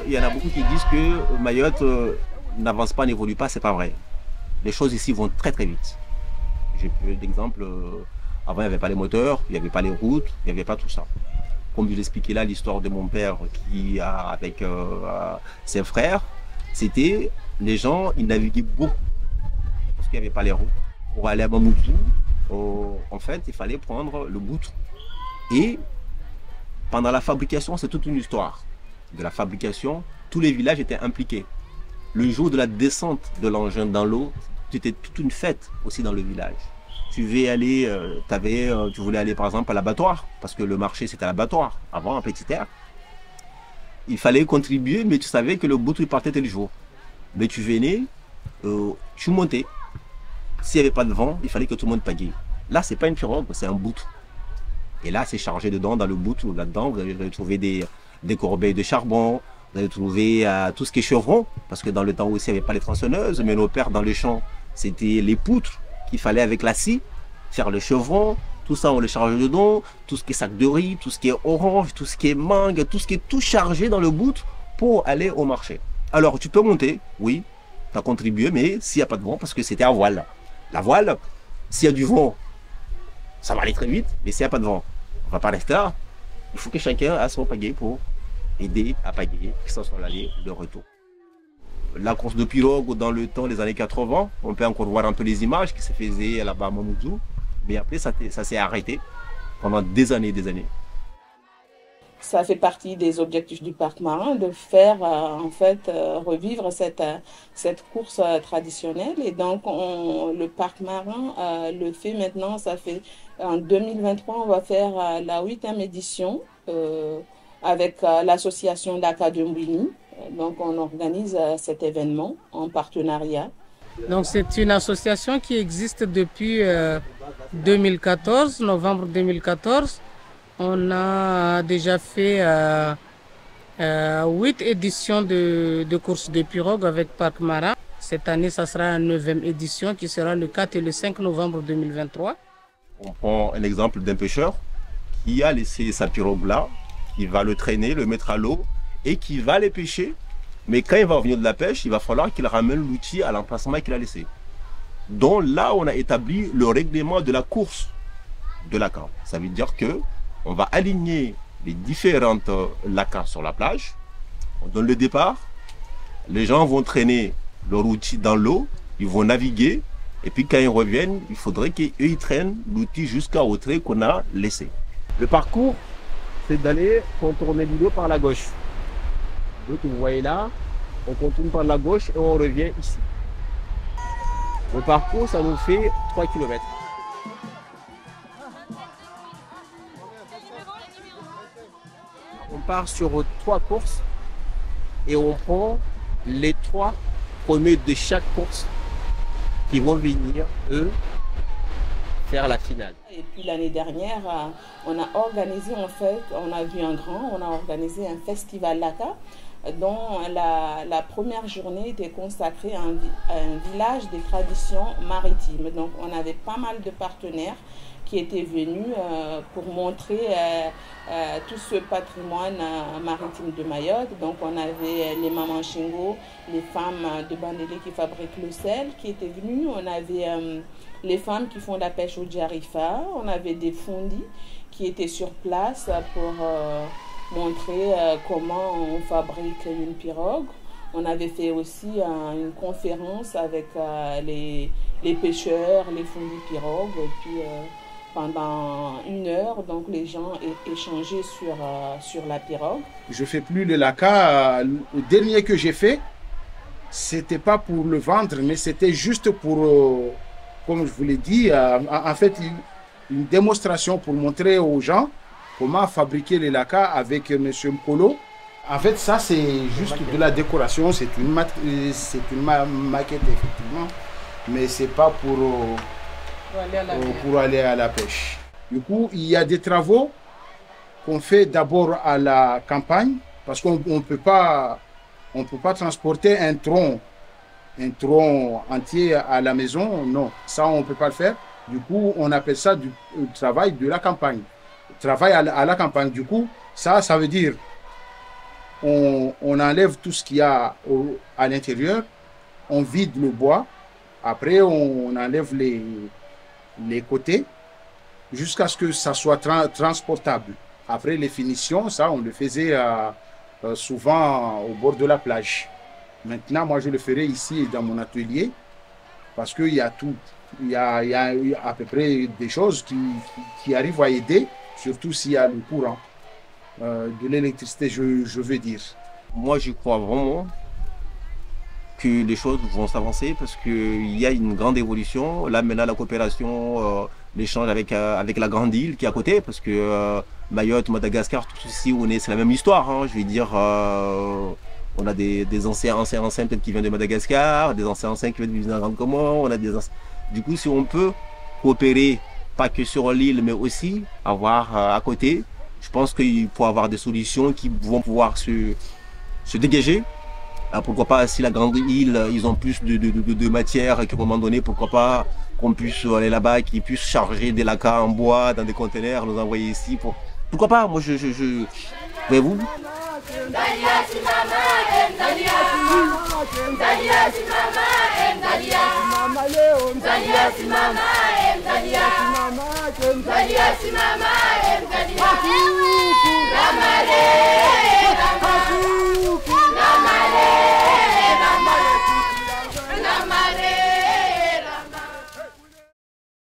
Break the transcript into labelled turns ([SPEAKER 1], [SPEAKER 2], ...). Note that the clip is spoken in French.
[SPEAKER 1] il y en a beaucoup qui disent que Mayotte n'avance pas, n'évolue pas, c'est pas vrai. Les choses ici vont très très vite. J'ai plus d'exemples. Avant, il n'y avait pas les moteurs, il n'y avait pas les routes, il n'y avait pas tout ça. Comme je l'expliquais là, l'histoire de mon père qui a avec ses frères, c'était les gens, ils naviguaient beaucoup parce qu'il n'y avait pas les routes. Pour aller à Mamoudzou, en fait, il fallait prendre le boutre. Et pendant la fabrication, c'est toute une histoire. De la fabrication, tous les villages étaient impliqués. Le jour de la descente de l'engin dans l'eau, c'était toute une fête aussi dans le village. Tu veux aller, tu voulais aller par exemple à l'abattoir, parce que le marché c'était à l'abattoir, avant en Petite Terre. Il fallait contribuer, mais tu savais que le boutre il partait tel jour. Mais tu venais, tu montais. S'il n'y avait pas de vent, il fallait que tout le monde pagaie. Là, c'est pas une pirogue, c'est un boutre. Et là, c'est chargé dedans, dans le boutre, là-dedans, vous allez trouver des corbeilles de charbon, vous allez trouver tout ce qui est chevron, parce que dans le temps aussi, il n'y avait pas les tronçonneuses, mais nos pères dans les champs, c'était les poutres qu'il fallait avec la scie, faire le chevron, tout ça on le charge dedans, tout ce qui est sac de riz, tout ce qui est orange, tout ce qui est mangue, tout ce qui est tout chargé dans le boutre pour aller au marché. Alors tu peux monter, oui, tu as contribué, mais s'il n'y a pas de vent, parce que c'était à voile. La voile, s'il y a du vent, ça va aller très vite, mais s'il n'y a pas de vent, on ne va pas rester là. Il faut que chacun a son pagaie pour aider à pagayer, que ce soit l'aller ou le retour. La course de pirogue dans le temps des années 80, on peut encore voir un peu les images qui se faisaient là-bas à Mamoudzou, mais après ça s'est arrêté pendant des années et des années.
[SPEAKER 2] Ça fait partie des objectifs du parc marin de faire en fait revivre cette course traditionnelle et donc le parc marin le fait maintenant. Ça fait en 2023 on va faire la 8e édition avec l'association Dakar de Mbini. Donc on organise cet événement en partenariat.
[SPEAKER 3] Donc c'est une association qui existe depuis 2014, novembre 2014. On a déjà fait 8 éditions de courses de pirogue avec Parc Marin. Cette année, ça sera la 9e édition qui sera le 4 et le 5 novembre 2023.
[SPEAKER 1] On prend un exemple d'un pêcheur qui a laissé sa pirogue là, qui va le traîner, le mettre à l'eau et qui va les pêcher. Mais quand il va revenir de la pêche, il va falloir qu'il ramène l'outil à l'emplacement qu'il a laissé. Donc là, on a établi le règlement de la course de l'ACA. Ça veut dire que on va aligner les différentes lacas sur la plage. On donne le départ. Les gens vont traîner leur outil dans l'eau. Ils vont naviguer. Et puis quand ils reviennent, il faudrait qu'ils traînent l'outil jusqu'au trait qu'on a laissé. Le parcours, c'est d'aller contourner l'îlot par la gauche. Donc vous voyez là, on contourne par la gauche et on revient ici. Le parcours, ça nous fait 3 km. On part sur 3 courses et on prend les 3 premiers de chaque course qui vont venir, eux, faire la finale.
[SPEAKER 2] Et puis l'année dernière, on a organisé en fait, on a vu on a organisé un festival Laka dont la première journée était consacrée à un village des traditions maritimes. Donc on avait pas mal de partenaires qui étaient venus pour montrer tout ce patrimoine maritime de Mayotte. Donc on avait les mamans Chingo, les femmes de Bandélé qui fabriquent le sel qui étaient venues. On avait les femmes qui font la pêche au djarifa. On avait des fondis qui étaient sur place pour montrer comment on fabrique une pirogue. On avait fait aussi une conférence avec les pêcheurs, les fondis pirogues. Et puis pendant 1 heure, donc les gens échangeaient sur la pirogue.
[SPEAKER 4] Je fais plus le laka. Le dernier que j'ai fait, c'était pas pour le vendre, mais c'était juste pour, comme je vous l'ai dit, en fait, une démonstration pour montrer aux gens comment fabriquer les laka avec M. Mkolo. En fait, ça, c'est juste de la décoration. C'est une maquette, effectivement, mais c'est pas pour aller à la pêche. Du coup, il y a des travaux qu'on fait d'abord à la campagne, parce qu'on ne peut pas transporter un tronc entier à la maison. Non, ça, on ne peut pas le faire. Du coup, on appelle ça du travail de la campagne. Travail à la campagne. Du coup, ça veut dire on enlève tout ce qu'il y a à l'intérieur, on vide le bois, après on enlève les côtés jusqu'à ce que ça soit transportable. Après les finitions, ça on le faisait souvent au bord de la plage. Maintenant, moi je le ferai ici dans mon atelier parce qu'il y a tout. Il y a à peu près des choses qui arrivent à aider, surtout s'il y a le courant de l'électricité, je veux dire.
[SPEAKER 1] Moi, je crois vraiment que les choses vont s'avancer parce qu'il y a une grande évolution. Là, maintenant, la coopération, l'échange avec la grande île qui est à côté, parce que Mayotte, Madagascar, tout ceci, c'est la même histoire. Hein, je veux dire, on a des anciens peut-être qui viennent de Madagascar, des anciens qui viennent du Grande Comore, on a des Du coup, si on peut coopérer, pas que sur l'île, mais aussi avoir à côté, je pense qu'il faut avoir des solutions qui vont pouvoir se dégager. Pourquoi pas, si la grande île, ils ont plus de matière, qu'à un moment donné, pourquoi pas qu'on puisse aller là-bas, qu'ils puissent charger des lacas en bois dans des conteneurs, nous envoyer ici. Pourquoi pas, moi voyez-vous?